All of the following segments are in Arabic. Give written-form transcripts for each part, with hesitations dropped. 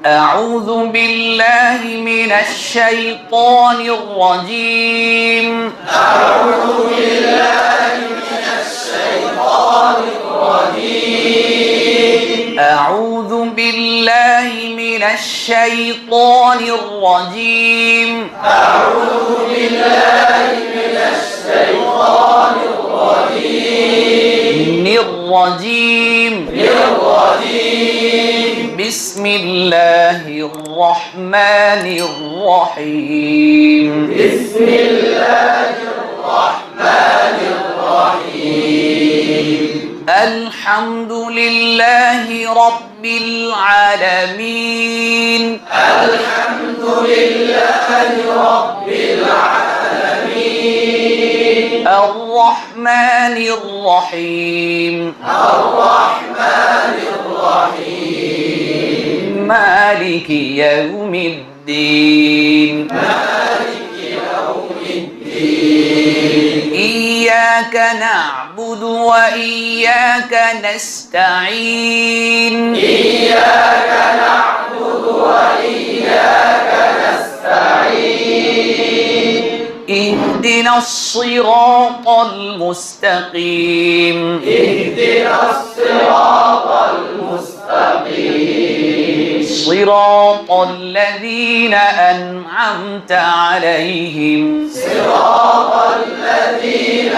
أعوذ بالله من الشيطان الرجيم. أعوذ بالله من الشيطان الرجيم. أعوذ بالله من الشيطان الرجيم. أعوذ بالله من الشيطان الرجيم. بسم الله الرحمن الرحيم. بسم الله الرحمن الرحيم. الحمد لله رب العالمين. الحمد لله رب العالمين. الرحمن الرحيم. الرحمن الرحيم. مالك يوم الدين. مالك يوم الدين. إياك نعبد وإياك نستعين. إياك نعبد وإياك نستعين. اهدنا الصراط المستقيم. اهدنا الصراط المستقيم. صراط الذين أنعمت عليهم. صراط الذين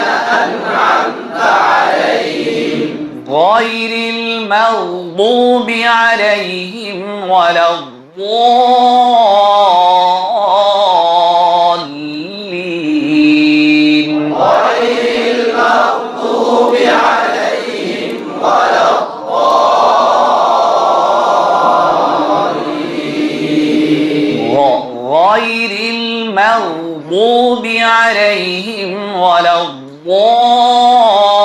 أنعمت عليهم. غير المغضوب عليهم ولا الضالين. غير المغضوب عليهم ولا الضالين. غير المغضوب عليهم ولا الضالين.